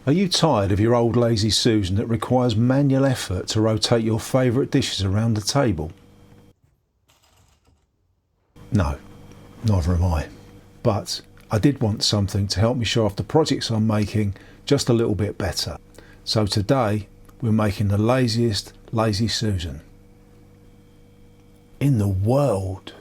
Are you tired of your old lazy Susan that requires manual effort to rotate your favourite dishes around the table? No, neither am I. But I did want something to help me show off the projects I'm making just a little bit better. So today we're making the laziest lazy Susan in the world.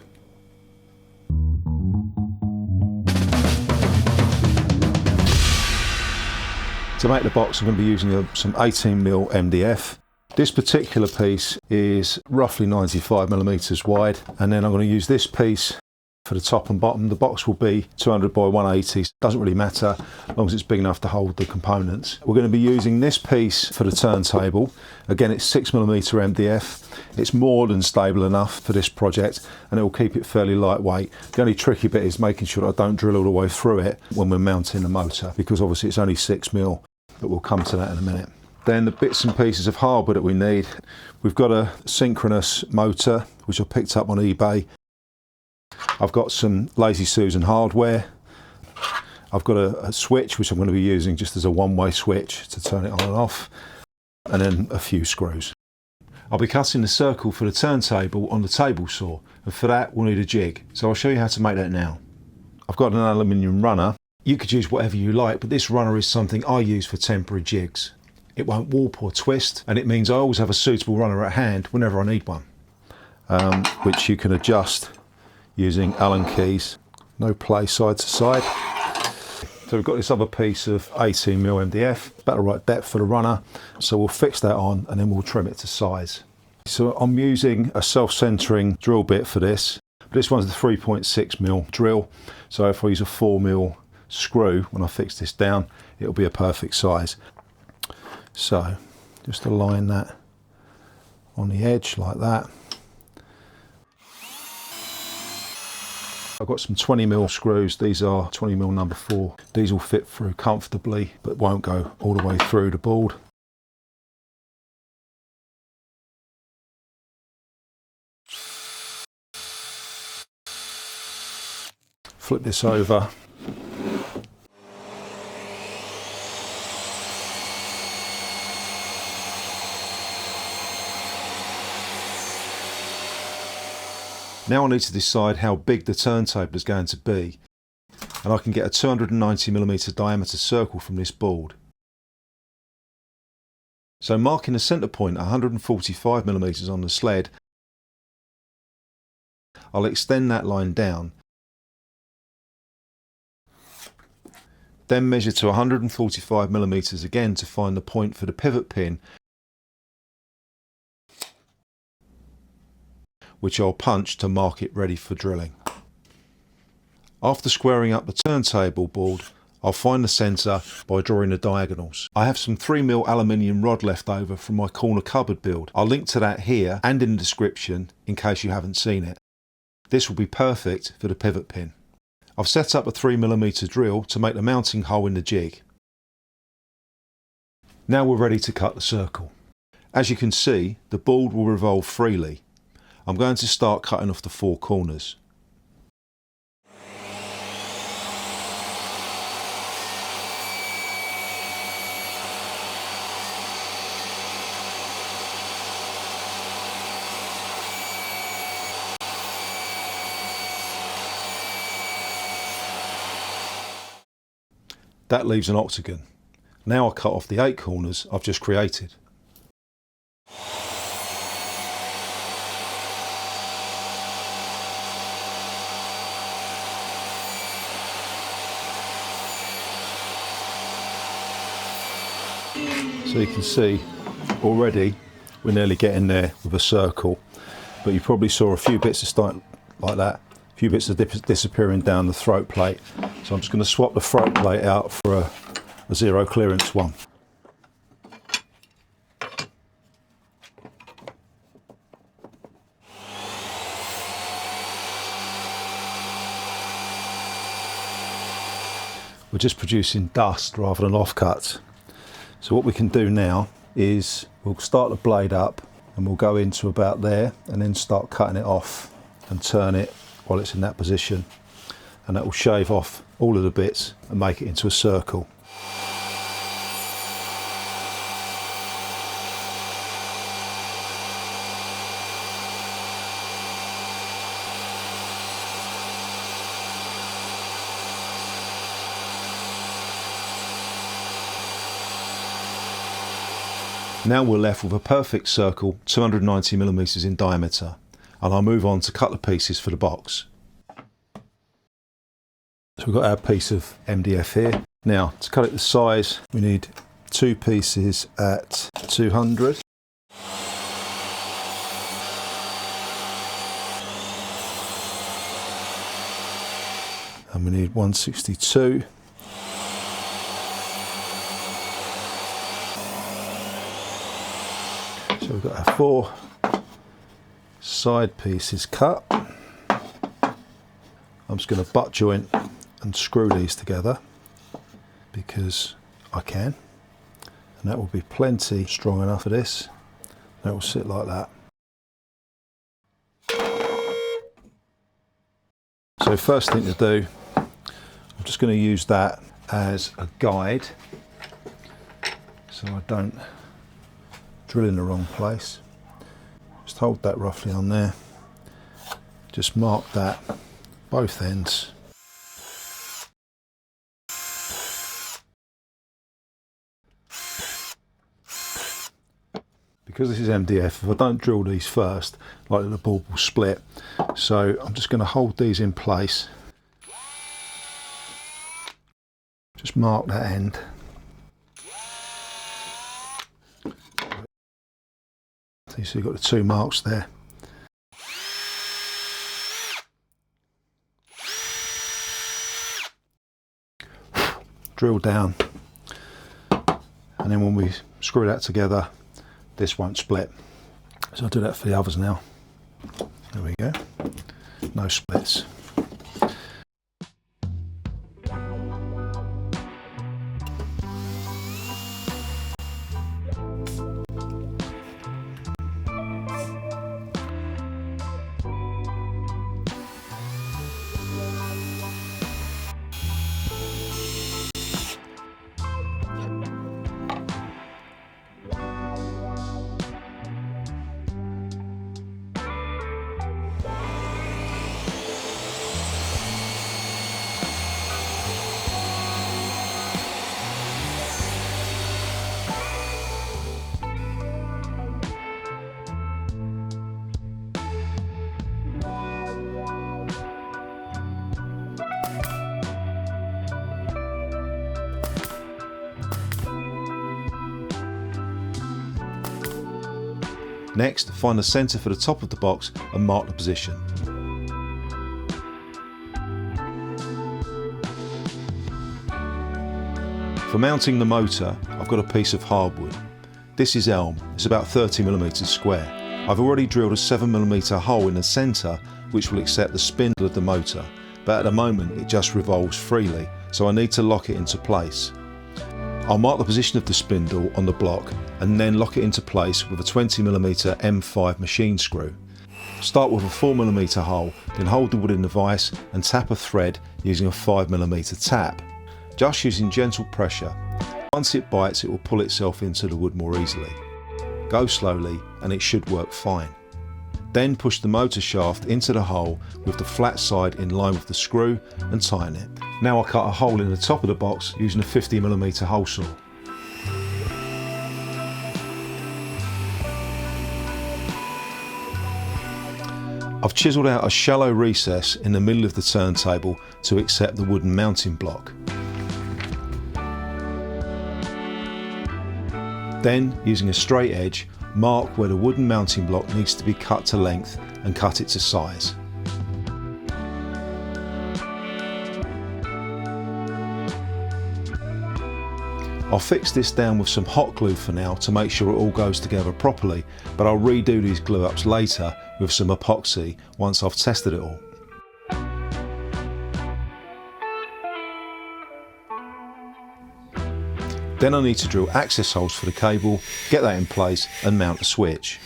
To make the box, I'm going to be using some 18mm MDF. This particular piece is roughly 95mm wide, and then I'm going to use this piece for the top and bottom. The box will be 200 by 180, so it doesn't really matter as long as it's big enough to hold the components. We're going to be using this piece for the turntable. Again, it's 6mm MDF. It's more than stable enough for this project, and it will keep it fairly lightweight. The only tricky bit is making sure that I don't drill all the way through it when we're mounting the motor, because obviously it's only 6mm, but we'll come to that in a minute. Then the bits and pieces of hardware that we need. We've got a synchronous motor, which I picked up on eBay. I've got some Lazy Susan hardware. I've got a switch, which I'm going to be using just as a one-way switch to turn it on and off, and then a few screws. I'll be cutting the circle for the turntable on the table saw, and for that we'll need a jig. So I'll show you how to make that now. I've got an aluminium runner. You could use whatever you like, but this runner is something I use for temporary jigs. It won't warp or twist, and it means I always have a suitable runner at hand whenever I need one, which you can adjust using Allen keys. No play side to side. So we've got this other piece of 18mm MDF, about the right depth for the runner, so we'll fix that on and then we'll trim it to size. So I'm using a self-centering drill bit for this. This one's the 3.6mm drill, so if I use a 4mm screw when I fix this down, it'll be a perfect size. So just align that on the edge like that. I've got some 20mm screws. These are 20mm number 4. These will fit through comfortably but won't go all the way through the board. Flip this over. Now I need to decide how big the turntable is going to be, and I can get a 290mm diameter circle from this board. So marking the centre point at 145mm on the sled, I'll extend that line down, then measure to 145mm again to find the point for the pivot pin, which I'll punch to mark it ready for drilling. After squaring up the turntable board, I'll find the centre by drawing the diagonals. I have some 3mm aluminium rod left over from my corner cupboard build. I'll link to that here and in the description in case you haven't seen it. This will be perfect for the pivot pin. I've set up a 3mm drill to make the mounting hole in the jig. Now we're ready to cut the circle. As you can see, the board will revolve freely. I'm going to start cutting off the 4 corners. That leaves an octagon. Now I'll cut off the 8 corners I've just created. So you can see already we're nearly getting there with a circle, but you probably saw a few bits of start like that, a few bits of disappearing down the throat plate. So I'm just going to swap the throat plate out for a zero clearance one. We're just producing dust rather than offcuts. So what we can do now is we'll start the blade up and we'll go into about there and then start cutting it off and turn it while it's in that position, and that will shave off all of the bits and make it into a circle. Now we're left with a perfect circle 290mm in diameter, and I'll move on to cut the pieces for the box. So we've got our piece of MDF here. Now to cut it the size we need 2 pieces at 200. And we need 162. So we've got our 4 side pieces cut. I'm just going to butt joint and screw these together because I can, and that will be plenty strong enough for this. That will sit like that. So first thing to do, I'm just going to use that as a guide so I don't drill in the wrong place. Just hold that roughly on there. Just mark that both ends. Because this is MDF, if I don't drill these first, like the board will split. So I'm just going to hold these in place. Just mark that end. So you've got the 2 marks there. Drill down, and then when we screw that together, this won't split. So I'll do that for the others now. There we go. No splits. Next, find the centre for the top of the box and mark the position. For mounting the motor, I've got a piece of hardwood. This is elm, it's about 30mm square. I've already drilled a 7mm hole in the centre which will accept the spindle of the motor, but at the moment it just revolves freely, so I need to lock it into place. I'll mark the position of the spindle on the block and then lock it into place with a 20mm M5 machine screw. Start with a 4mm hole, then hold the wood in the vise and tap a thread using a 5mm tap, just using gentle pressure. Once it bites, it will pull itself into the wood more easily. Go slowly and it should work fine. Then push the motor shaft into the hole with the flat side in line with the screw and tighten it. Now I cut a hole in the top of the box using a 50mm hole saw. I've chiselled out a shallow recess in the middle of the turntable to accept the wooden mounting block. Then, using a straight edge, mark where the wooden mounting block needs to be cut to length and cut it to size. I'll fix this down with some hot glue for now to make sure it all goes together properly, but I'll redo these glue ups later with some epoxy once I've tested it all. Then I need to drill access holes for the cable, get that in place and mount the switch.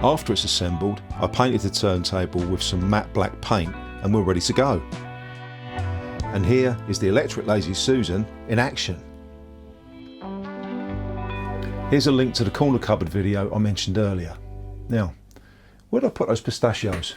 After it's assembled, I painted the turntable with some matte black paint and we're ready to go. And here is the electric Lazy Susan in action. Here's a link to the corner cupboard video I mentioned earlier. Now, where did I put those pistachios?